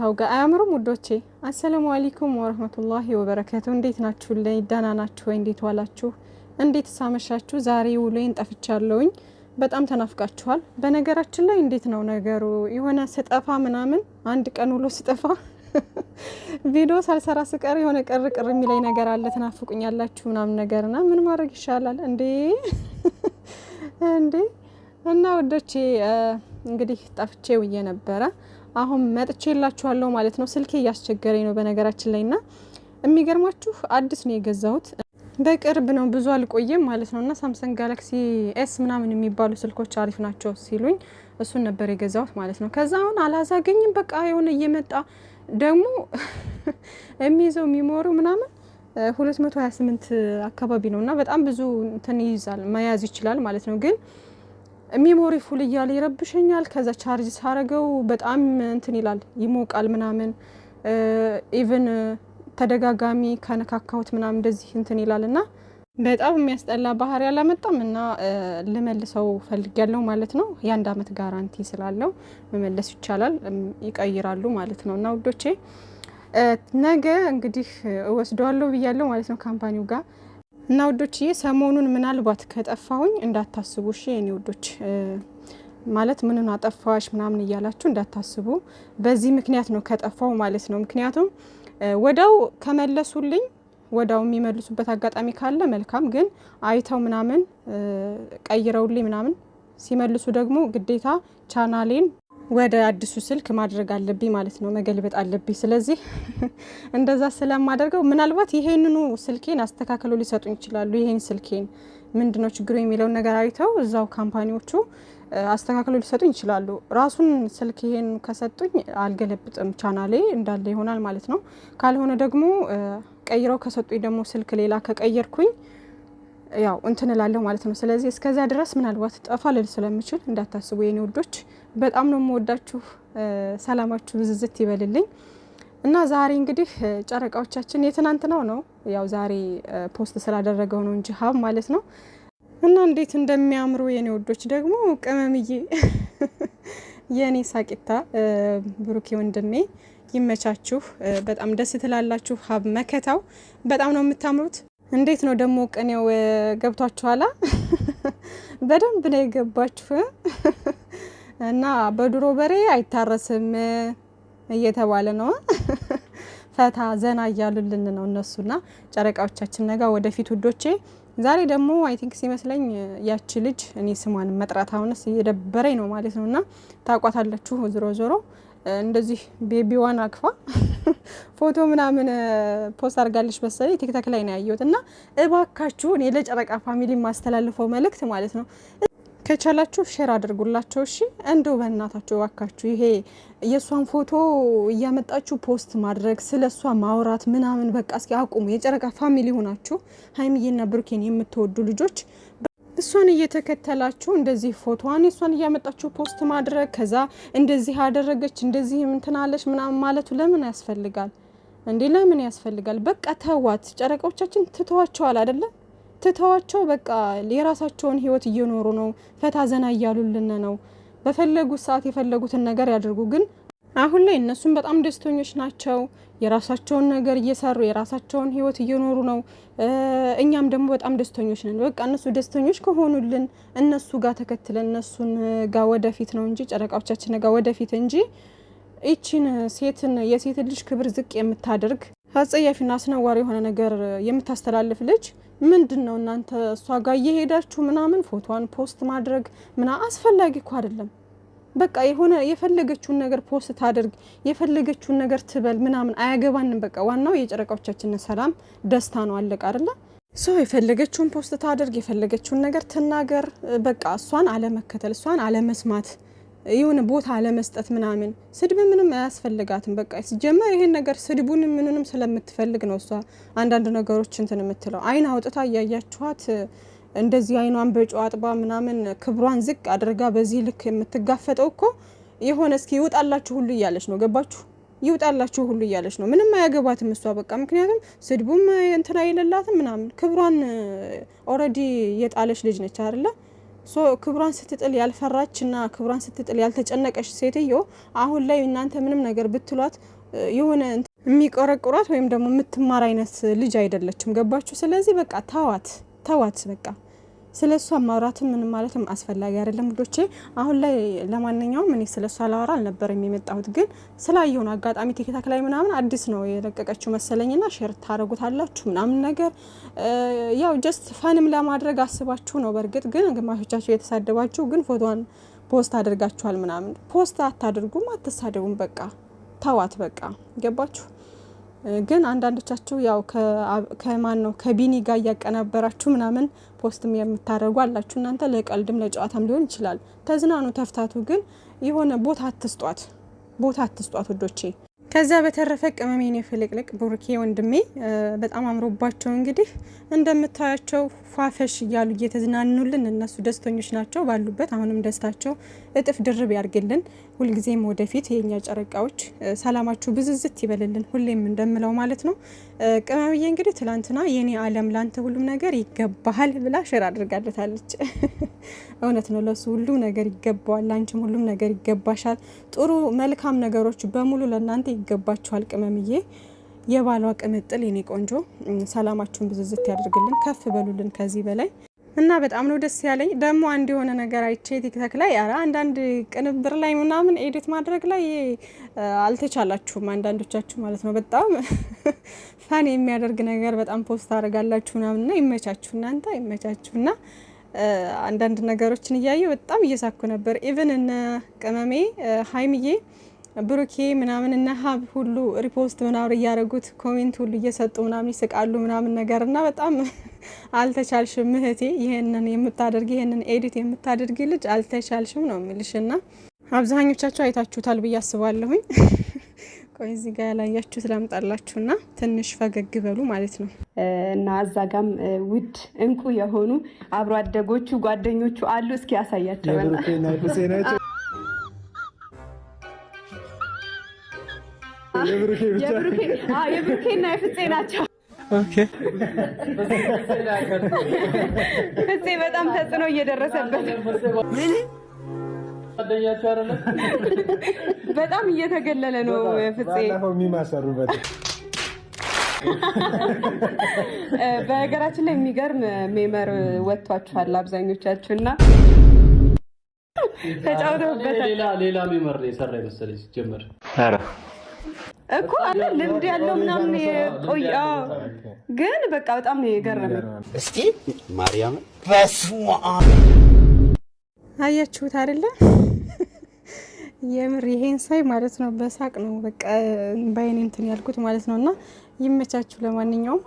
አውጋ አያምሩም ውዶቼ። አሰላሙ አለይኩም ወራህመቱላሂ ወበረካቱ። እንዴት ናችሁ? ደህና ናችሁ ወይ? እንዴት ዋላችሁ? እንዴት ሳመሻችሁ? ዛሬ ውሎዬን ጠፍቻለሁኝ። በጣም ተናፍቃችኋል። በነገራችን ላይ እንዴት ነው ነገሩ? የሆነ ስጠፋ ምናምን አንድ ቀን ውሎ ስጠፋ ቪዲዮ ሳልሰራ ስቀር የሆነ ቅር የሚለኝ ነገር አለ። ተናፍቁኛላችሁ ምናምን ነገርና ምን ማድረግ ይሻላል እንዴ? እንዴ እና ውዶቼ እንግዲህ ጠፍቼ ውዬ ነበረ። አሁን መጥቼላችኋለሁ ማለት ነው። ስልኬ እያስቸገረኝ ነው በነገራችን ላይና የሚገርማችሁ አዲስ ነው የገዛሁት። በቅርብ ነው ብዙ አልቆየም ማለት ነውና ሳምሰንግ ጋላክሲ ኤስ ምናምን የሚባሉ ስልኮች አሪፍ ናቸው ሲሉኝ እሱን ነበር የገዛሁት ማለት ነው። ከዛ አሁን አላዛገኝም በቃ የሆነ እየመጣ ደግሞ የሚይዘው ሚሞሪው ምናምን 228 አካባቢ ነውና በጣም ብዙ እንትን ይይዛል መያዝ ይችላል ማለት ነው። ግን ሚሞሪ ፉል እያለ ይረብሸኛል። ከዛ ቻርጅ ሳረገው በጣም እንትን ይላል ይሞቃል ምናምን ኢቭን ተደጋጋሚ ከነካካሁት ምናምን እንደዚህ እንትን ይላልና በጣም የሚያስጠላ ባህሪ ያላመጣም እና ልመልሰው ፈልጊያለሁ ማለት ነው። የአንድ አመት ጋራንቲ ስላለው መመለስ ይቻላል፣ ይቀይራሉ ማለት ነው። እና ውዶቼ ነገ እንግዲህ እወስደዋለሁ ብያለሁ ማለት ነው ካምፓኒው ጋር እና ውዶችዬ ሰሞኑን ምናልባት ከጠፋሁኝ እንዳታስቡ እሺ የኔ ውዶች። ማለት ምንን አጠፋሽ ምናምን እያላችሁ እንዳታስቡ። በዚህ ምክንያት ነው ከጠፋው ማለት ነው። ምክንያቱም ወዳው ከመለሱልኝ ወዳው የሚመልሱበት አጋጣሚ ካለ መልካም፣ ግን አይተው ምናምን ቀይረውልኝ ምናምን ሲመልሱ ደግሞ ግዴታ ቻናሌን ወደ አዲሱ ስልክ ማድረግ አለብኝ ማለት ነው፣ መገልበጥ አለብኝ። ስለዚህ እንደዛ ስለማደርገው ምናልባት ይሄንኑ ስልኬን አስተካክለው ሊሰጡኝ ይችላሉ። ይሄን ስልኬን ምንድነው ችግሩ የሚለውን ነገር አይተው እዛው ካምፓኒዎቹ አስተካክለው ሊሰጡኝ ይችላሉ። ራሱን ስልክ ይሄን ከሰጡኝ አልገለብጥም፣ ቻናሌ እንዳለ ይሆናል ማለት ነው። ካልሆነ ደግሞ ቀይረው ከሰጡኝ ደግሞ ስልክ ሌላ ከቀየርኩኝ ያው እንትን እላለሁ ማለት ነው። ስለዚህ እስከዛ ድረስ ምናልባት ጠፋ ልል ስለምችል እንዳታስቡ የኔ ውዶች። በጣም ነው የምወዳችሁ። ሰላማችሁ ብዝዝት ይበልልኝ። እና ዛሬ እንግዲህ ጨረቃዎቻችን የትናንትናው ነው ያው ዛሬ ፖስት ስላደረገው ነው እንጂ ሀብ ማለት ነው። እና እንዴት እንደሚያምሩ የኔ ውዶች። ደግሞ ቅመምዬ የኔ ሳቂታ ብሩኬ ወንድሜ ይመቻችሁ። በጣም ደስ ትላላችሁ። ሀብ መከታው በጣም ነው የምታምሩት። እንዴት ነው ደግሞ ቅኔው ገብቷችኋላ? በደንብ ነው የገባችሁ። እና በድሮ በሬ አይታረስም እየተባለ ነው። ፈታ ዘና እያሉልን ነው እነሱና ጨረቃዎቻችን ነጋ ወደፊት ውዶቼ። ዛሬ ደግሞ አይ ቲንክ ሲመስለኝ ያቺ ልጅ እኔ ስሟን መጥራት አሁንስ እየደበረኝ ነው ማለት ነውና ታቋታላችሁ። ዞሮ እንደዚህ ቤቢዋን አክፋ ፎቶ ምናምን ፖስት አድርጋለች መሰለኝ ቲክቶክ ላይ ነው ያየሁት። እና እባካችሁ እኔ ለጨረቃ ፋሚሊ ማስተላልፈው መልእክት ማለት ነው ከቻላችሁ ሼር አድርጉላቸው እሺ። እንደው በእናታችሁ እባካችሁ ይሄ የሷን ፎቶ እያመጣችሁ ፖስት ማድረግ ስለሷ ማውራት ምናምን በቃ እስኪ አቁሙ። የጨረቃ ፋሚሊ ሆናችሁ ሀይሚዬና ብሩኬን የምትወዱ ልጆች እሷን እየተከተላችሁ እንደዚህ ፎቶዋን እሷን እያመጣችሁ ፖስት ማድረግ ከዛ እንደዚህ አደረገች እንደዚህ ምንትናለች ምናምን ማለቱ ለምን ያስፈልጋል እንዴ? ለምን ያስፈልጋል? በቃ ተዋት። ጨረቃዎቻችን ትተዋቸዋል አይደለ? ትተዋቸው በቃ የራሳቸውን ህይወት እየኖሩ ነው። ፈታ ዘና እያሉልን ነው። በፈለጉት ሰዓት የፈለጉትን ነገር ያድርጉ። ግን አሁን ላይ እነሱም በጣም ደስተኞች ናቸው። የራሳቸውን ነገር እየሰሩ የራሳቸውን ህይወት እየኖሩ ነው። እኛም ደግሞ በጣም ደስተኞች ነን። በቃ እነሱ ደስተኞች ከሆኑልን እነሱ ጋር ተከትለን እነሱን ጋር ወደፊት ነው እንጂ ጨረቃዎቻችን ጋር ወደፊት እንጂ እቺን ሴትን የሴት ልጅ ክብር ዝቅ የምታደርግ አጸያፊና አስነዋሪ የሆነ ነገር የምታስተላልፍ ልጅ ምንድነው እናንተ እሷ ጋር እየሄዳችሁ ምናምን ፎቶዋን ፖስት ማድረግ አስፈላጊ እኮ አይደለም። በቃ የሆነ የፈለገችውን ነገር ፖስት ታድርግ፣ የፈለገችውን ነገር ትበል ምናምን አያገባንም። በቃ ዋናው የጨረቃዎቻችን ሰላም ደስታ ነው። አለቀ አይደለ? ሶ የፈለገችውን ፖስት ታድርግ፣ የፈለገችውን ነገር ትናገር። በቃ እሷን አለመከተል፣ እሷን አለመስማት፣ የሆነ ቦታ አለመስጠት ምናምን። ስድብ ምንም አያስፈልጋትም። በቃ ሲጀመር ይሄን ነገር ስድቡን ምንንም ስለምትፈልግ ነው እሷ አንዳንድ ነገሮች እንትን የምትለው። አይን አውጥታ እያያችኋት እንደዚህ አይኗን በጨው አጥባ ምናምን ክብሯን ዝቅ አድርጋ በዚህ ልክ የምትጋፈጠው እኮ የሆነ እስኪ ይውጣላችሁ ሁሉ እያለች ነው። ገባችሁ? ይውጣላችሁ ሁሉ እያለች ነው። ምንም አያገባትም እሷ በቃ። ምክንያቱም ስድቡም እንትና የሌላትም ምናምን ክብሯን ኦሬዲ የጣለች ልጅ ነች አይደለ? ክብሯን ስትጥል ያልፈራችና ክብሯን ስትጥል ያልተጨነቀች ሴትዮ አሁን ላይ እናንተ ምንም ነገር ብትሏት የሆነ የሚቆረቁሯት ወይም ደግሞ የምትማር አይነት ልጅ አይደለችም። ገባችሁ? ስለዚህ በቃ ተዋት በቃ ስለሷ ማውራትም ምን ማለትም አስፈላጊ አይደለም ልጆቼ። አሁን ላይ ለማንኛውም እኔ ስለሷ ላወራ አልነበረም የመጣሁት፣ ግን ስላየው ነው አጋጣሚ ቲክታክ ላይ ምናምን አዲስ ነው የለቀቀችው መሰለኝና ሼር ታረጉታላችሁ ምናምን ነገር ያው ጀስት ፋንም ለማድረግ አስባችሁ ነው። በርግጥ ግን ግማሾቻችሁ የተሳደባችሁ ግን ፎቶዋን ፖስት አድርጋችኋል ምናምን። ፖስት አታድርጉም፣ አትሳደቡም፣ በቃ ተዋት በቃ ገባችሁ? ግን አንዳንዶቻችሁ ያው ከማን ነው ከቢኒ ጋር ያቀናበራችሁ ምናምን ፖስትም የምታረጉ አላችሁ። እናንተ ለቀልድም ለጨዋታም ሊሆን ይችላል፣ ተዝናኑ፣ ተፍታቱ። ግን የሆነ ቦታ አትስጧት ወዶቼ። ከዛ በተረፈ ቅመሜን የፍልቅልቅ ቡርኬ ወንድሜ በጣም አምሮባቸው እንግዲህ እንደምታያቸው ፏፈሽ እያሉ እየተዝናኑልን እነሱ ደስተኞች ናቸው ባሉበት። አሁንም ደስታቸው እጥፍ ድርብ ያርግልን። ሁልጊዜም ወደፊት የኛ ጨረቃዎች ሰላማችሁ ብዝዝት ይበልልን፣ ሁሌም እንደምለው ማለት ነው። ቅመምዬ እንግዲህ ትላንትና የኔ ዓለም ላንተ ሁሉም ነገር ይገባሃል ብላ ሼር አድርጋለታለች። እውነት ነው፣ ለሱ ሁሉ ነገር ይገባዋል፣ ላንቺም ሁሉም ነገር ይገባሻል። ጥሩ መልካም ነገሮች በሙሉ ለእናንተ ይገባችኋል። ቅመምዬ የባሏ ቅምጥል የኔ ቆንጆ ሰላማችሁን ብዝዝት ያደርግልን፣ ከፍ በሉልን ከዚህ በላይ እና በጣም ነው ደስ ያለኝ። ደግሞ አንድ የሆነ ነገር አይቼ ቲክታክ ላይ አንዳንድ ቅንብር ላይ ምናምን ኤዲት ማድረግ ላይ አልተቻላችሁም አንዳንዶቻችሁ ማለት ነው። በጣም ፋን የሚያደርግ ነገር በጣም ፖስት አደርጋላችሁ ምናምንና ይመቻችሁ፣ እናንተ ይመቻችሁና አንዳንድ ነገሮችን እያየሁ በጣም እየሳኩ ነበር። ኢቭን እነ ቅመሜ ሀይምዬ ብሩኬ ምናምን እና ሀብ ሁሉ ሪፖስት ምናምን እያደረጉት ኮሜንት ሁሉ እየሰጡ ምናምን ይስቃሉ ምናምን ነገርና በጣም አልተቻልሽም እህቴ፣ ይሄንን የምታደርጊ ይሄንን ኤዲት የምታደርጊ ልጅ አልተቻልሽም ነው የሚልሽና አብዛኞቻችሁ አይታችሁታል ብዬ አስባለሁኝ። ቆይ እዚህ ጋር ያላያችሁት ላምጣላችሁና ትንሽ ፈገግ በሉ ማለት ነው። እና እዛ ጋም ውድ እንቁ የሆኑ አብሮ አደጎቹ ጓደኞቹ አሉ። እስኪ ያሳያቸው የብሩኬና የፍፄ ናቸው። ፍፄ በጣም ተጽዕኖ እየደረሰበት በጣም እየተገለለ ነው ፍፄ። በነገራችን ላይ የሚገርም ሜመር ወጥቷችኋል አብዛኞቻችሁ እና ተጫውተውበታል። ሌላ ሜመር የሰራ ይመስለኝ ሲጀመር እኮ አለ ልምድ ያለው ምናምን የቆየ ግን በቃ በጣም ነው የገረመኝ። እስኪ ማርያም በስመ አብ አያችሁት አይደለ? የምር ይሄን ሳይ ማለት ነው በሳቅ ነው በቃ ባይኔ እንትን ያልኩት ማለት ነውና ይመቻችሁ። ለማንኛውም